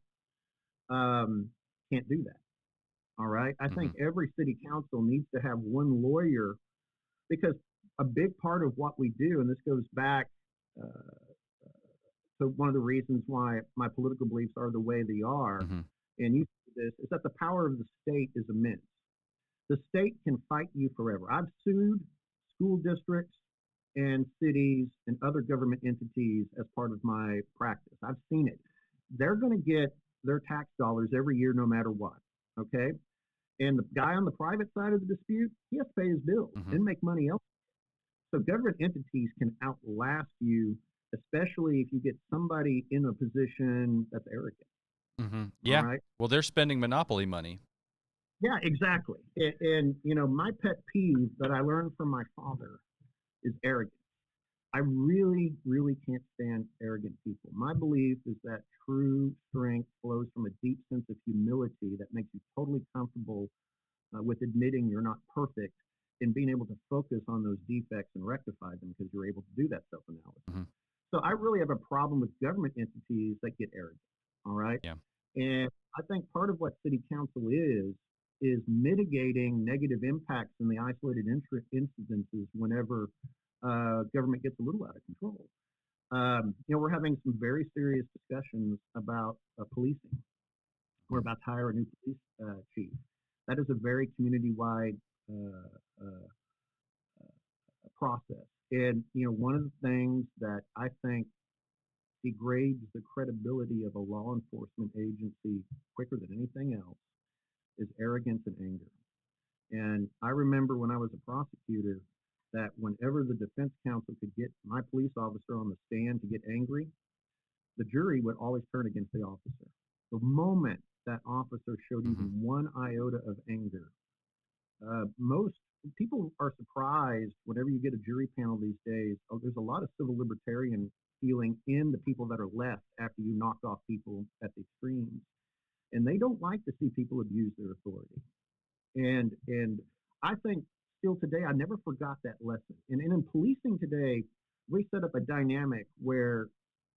can't do that. All right. I think every city council needs to have one lawyer, because a big part of what we do, and this goes back to one of the reasons why my political beliefs are the way they are, and you see this, is that the power of the state is immense. The state can fight you forever. I've sued school districts and cities and other government entities as part of my practice. I've seen it. They're going to get their tax dollars every year no matter what, okay? And the guy on the private side of the dispute, he has to pay his bills and make money else. So government entities can outlast you, especially if you get somebody in a position that's arrogant. All Yeah. right. Well, they're spending monopoly money. Yeah, exactly. And my pet peeve that I learned from my father is arrogance. I really, really can't stand arrogant people. My belief is that true strength flows from a deep sense of humility that makes you totally comfortable with admitting you're not perfect and being able to focus on those defects and rectify them because you're able to do that self analysis. Hmm. So I really have a problem with government entities that get arrogant. All right. Yeah. And I think part of what city council is mitigating negative impacts in the isolated incidences whenever government gets a little out of control. We're having some very serious discussions about policing. We're about to hire a new police chief. That is a very community-wide process. And one of the things that I think degrades the credibility of a law enforcement agency quicker than anything else is arrogance and anger. And I remember when I was a prosecutor that whenever the defense counsel could get my police officer on the stand to get angry, the jury would always turn against the officer. The moment that officer showed Hmm. even one iota of anger, most people are surprised whenever you get a jury panel these days. Oh, there's a lot of civil libertarian feeling in the people that are left after you knocked off people at the extremes, and they don't like to see people abuse their authority. And I think still today, I never forgot that lesson. And in policing today, we set up a dynamic where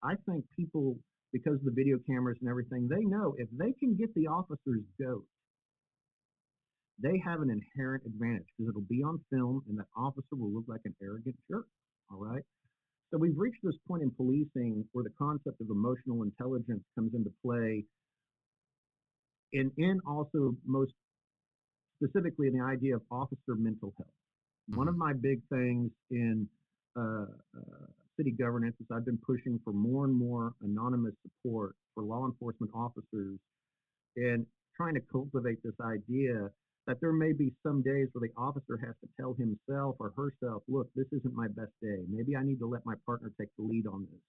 I think people, because of the video cameras and everything, they know if they can get the officer's goat, they have an inherent advantage because it'll be on film and that officer will look like an arrogant jerk. All right. So we've reached this point in policing where the concept of emotional intelligence comes into play, and in also most specifically in the idea of officer mental health. One of Hmm. my big things in city governance is I've been pushing for more and more anonymous support for law enforcement officers and trying to cultivate this idea that there may be some days where the officer has to tell himself or herself, look, this isn't my best day. Maybe I need to let my partner take the lead on this.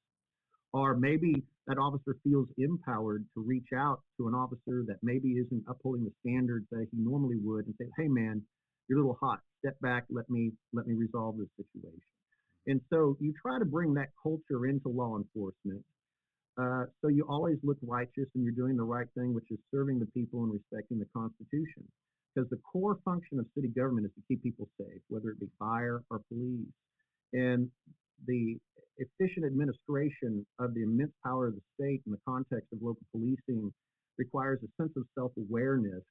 Or maybe that officer feels empowered to reach out to an officer that maybe isn't upholding the standards that he normally would and say, hey man, you're a little hot. Step back, let me resolve this situation. And so you try to bring that culture into law enforcement. So you always look righteous and you're doing the right thing, which is serving the people and respecting the Constitution. Because the core function of city government is to keep people safe, whether it be fire or police. And the efficient administration of the immense power of the state in the context of local policing requires a sense of self-awareness.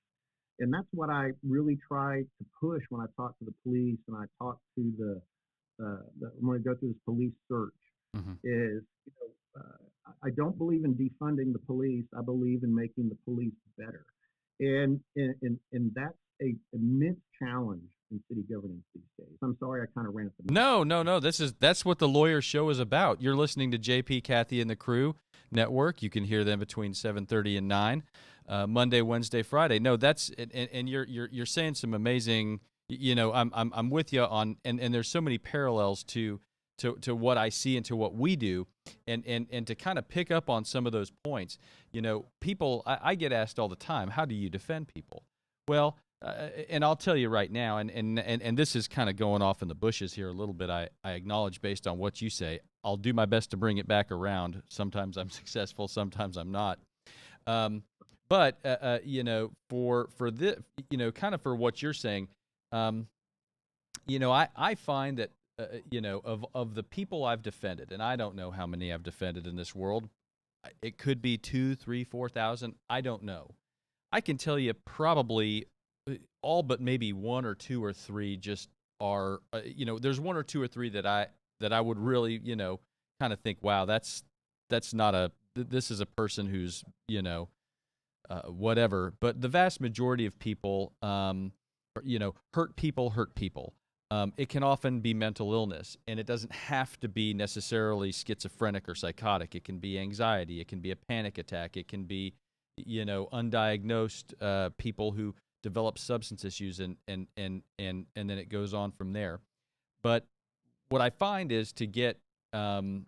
And that's what I really try to push when I talk to the police and I talk to when I go through this police search Hmm. is, I don't believe in defunding the police. I believe in making the police better. And that's a immense challenge in city governance these days. I'm sorry I kind of ran at the mouth. No, no, no. That's what the Lawyer Show is about. You're listening to JP, Kathy, and the Crew Network. You can hear them between 7:30 and 9, Monday, Wednesday, Friday. No, that's and you're saying some amazing. I'm with you on, and there's so many parallels to what I see and to what we do, and to kind of pick up on some of those points. People, I get asked all the time, how do you defend people? Well, and I'll tell you right now, and this is kind of going off in the bushes here a little bit. I acknowledge based on what you say. I'll do my best to bring it back around. Sometimes I'm successful, sometimes I'm not. But for this, kind of for what you're saying, I find that of the people I've defended, and I don't know how many I've defended in this world. It could be 2, 3, 4,000. I don't know. I can tell you probably all but maybe 1 or 2 or 3 just are. There's 1 or 2 or 3 that I would really kind of think, wow, that's not a. This is a person who's whatever. But the vast majority of people, hurt people hurt people. It can often be mental illness, and it doesn't have to be necessarily schizophrenic or psychotic. It can be anxiety. It can be a panic attack. It can be, undiagnosed people who develop substance issues, and then it goes on from there. But what I find is to get, um,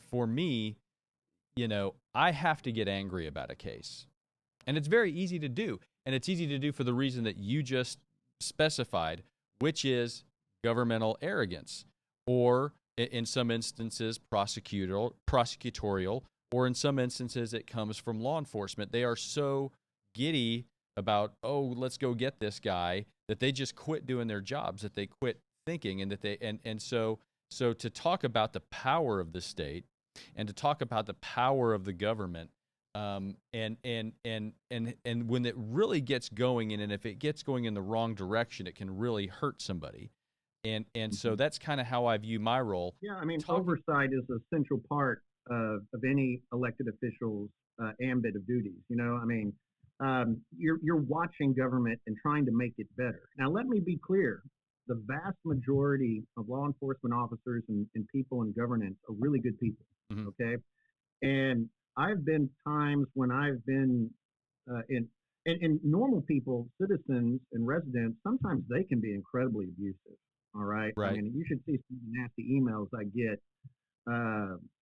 for me, I have to get angry about a case. And it's very easy to do. And it's easy to do for the reason that you just specified, which is governmental arrogance, or in some instances, prosecutorial, or in some instances, it comes from law enforcement. They are so giddy about, oh, let's go get this guy, that they just quit doing their jobs, that they quit thinking, and that they, and so to talk about the power of the state and to talk about the power of the government, and when it really gets going, and if it gets going in the wrong direction, it can really hurt somebody. And so Mhm. that's kind of how I view my role. Yeah, I mean, Talking, oversight is a central part of any elected official's ambit of duties. I mean, you're watching government and trying to make it better. Now, let me be clear: the vast majority of law enforcement officers and people in governance are really good people. mhm, Okay, and I've been times when I've been in and normal people, citizens and residents, sometimes they can be incredibly abusive. All right. I right. mean, you should see some of the nasty emails I get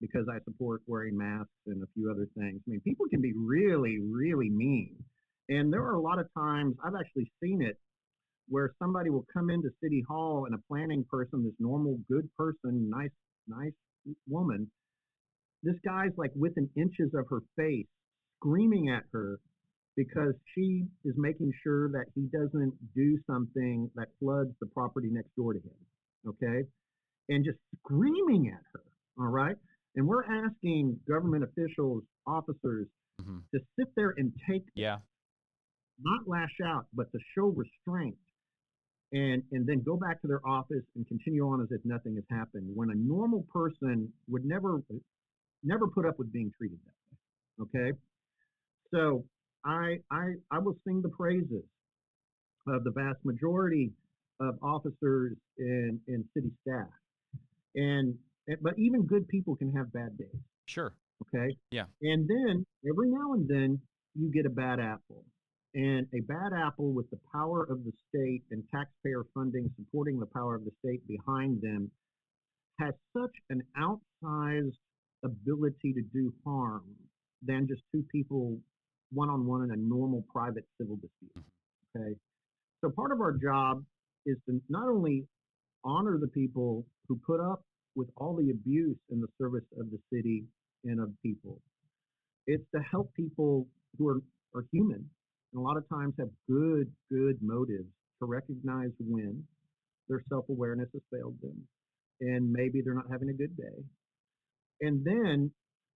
because I support wearing masks and a few other things. I mean, people can be really, really mean. And there are a lot of times I've actually seen it where somebody will come into City Hall and a planning person, this normal, good person, nice woman, this guy's like within inches of her face, screaming at her because she is making sure that he doesn't do something that floods the property next door to him. Okay. And just screaming at her. All right. And we're asking government officials, officers Hmm. to sit there and take this, Yeah. not lash out, but to show restraint and then go back to their office and continue on as if nothing has happened when a normal person would never put up with being treated that way. Okay. So I will sing the praises of the vast majority of officers and city staff. And but even good people can have bad days. Sure. Okay. Yeah. And then every now and then you get a bad apple. And a bad apple with the power of the state and taxpayer funding supporting the power of the state behind them has such an outsized ability to do harm than just two people one on one in a normal private civil dispute. Okay. So part of our job is to not only honor the people who put up with all the abuse in the service of the city and of people, it's to help people who are human and a lot of times have good motives to recognize when their self awareness has failed them and maybe they're not having a good day. And then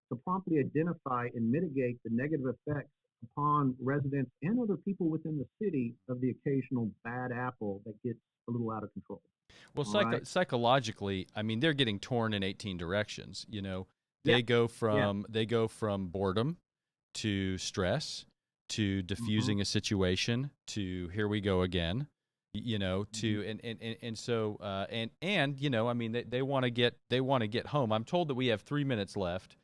to promptly identify and mitigate the negative effects upon residents and other people within the city of the occasional bad apple that gets a little out of control. Well, All right. psychologically, I mean, they're getting torn in 18 directions. Yeah. Yeah. They go from boredom to stress to Mm-hmm. diffusing a situation to here we go again. Mm-hmm. To and so and I mean, they want to get home. I'm told that we have 3 minutes left,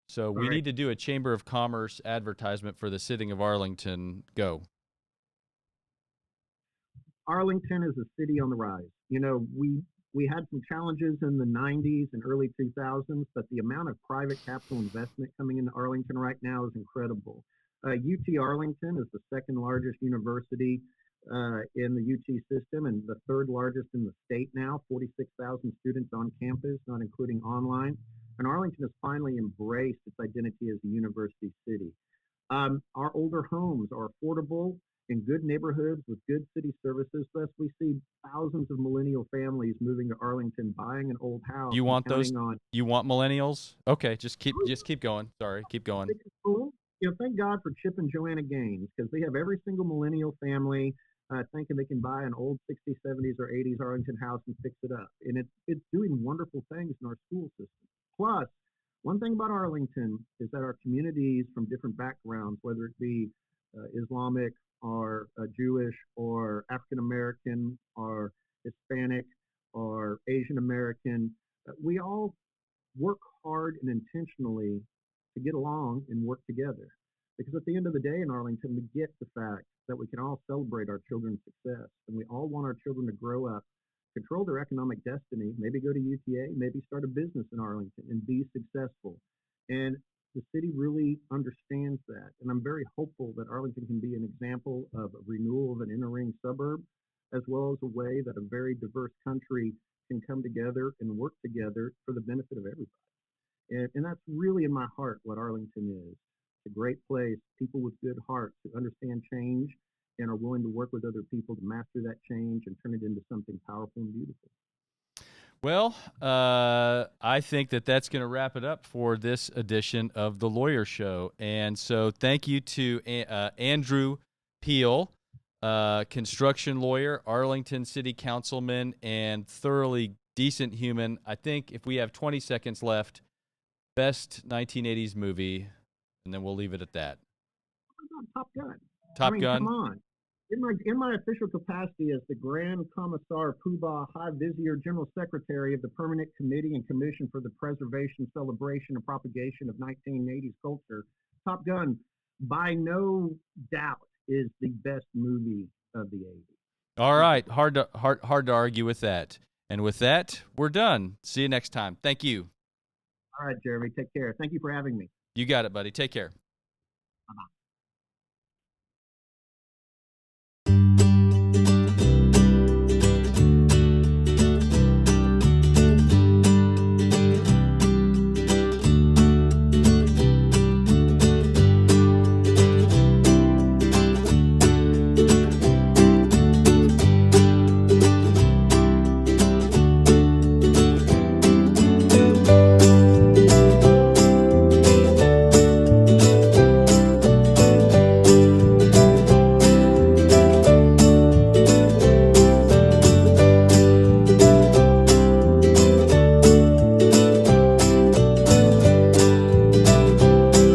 so All we right. need to do a Chamber of Commerce advertisement for the sitting of Arlington. Go. Arlington is a city on the rise. We had some challenges in the 90s and early 2000s, but the amount of private capital investment coming into Arlington right now is incredible. UT Arlington is the second largest university in the UT system and the third largest in the state now, 46,000 students on campus, not including online. And Arlington has finally embraced its identity as a university city. Our older homes are affordable in good neighborhoods with good city services. Thus, we see thousands of millennial families moving to Arlington, buying an old house You and want those? counting on, You want millennials? Okay, just oh, keep going. Sorry, keep going. this is cool. Thank God for Chip and Joanna Gaines because they have every single millennial family thinking they can buy an old 60s, 70s, or 80s Arlington house and fix it up. And it's doing wonderful things in our school system. Plus, one thing about Arlington is that our communities from different backgrounds, whether it be Islamic or Jewish or African American or Hispanic or Asian American, we all work hard and intentionally to get along and work together. Because at the end of the day in Arlington, we get the fact that we can all celebrate our children's success and we all want our children to grow up control their economic destiny, maybe go to UTA, maybe start a business in Arlington and be successful. And the city really understands that. And I'm very hopeful that Arlington can be an example of a renewal of an inner ring suburb, as well as a way that a very diverse country can come together and work together for the benefit of everybody. And that's really in my heart what Arlington is. It's a great place, people with good hearts who understand change and are willing to work with other people to master that change and turn it into something powerful and beautiful. Well, I think that that's going to wrap it up for this edition of The Lawyer Show. And so thank you to Andrew Peel, construction lawyer, Arlington City Councilman, and thoroughly decent human. I think if we have 20 seconds left, best 1980s movie, and then we'll leave it at that. Top Gun. Top Gun. Come on. In my official capacity as the Grand Commissar Poobah High Vizier General Secretary of the Permanent Committee and Commission for the Preservation, Celebration, and Propagation of 1980s Culture, Top Gun, by no doubt, is the best movie of the 80s. All right. Hard to argue with that. And with that, we're done. See you next time. Thank you. All right, Jeremy. Take care. Thank you for having me. You got it, buddy. Take care. Bye-bye.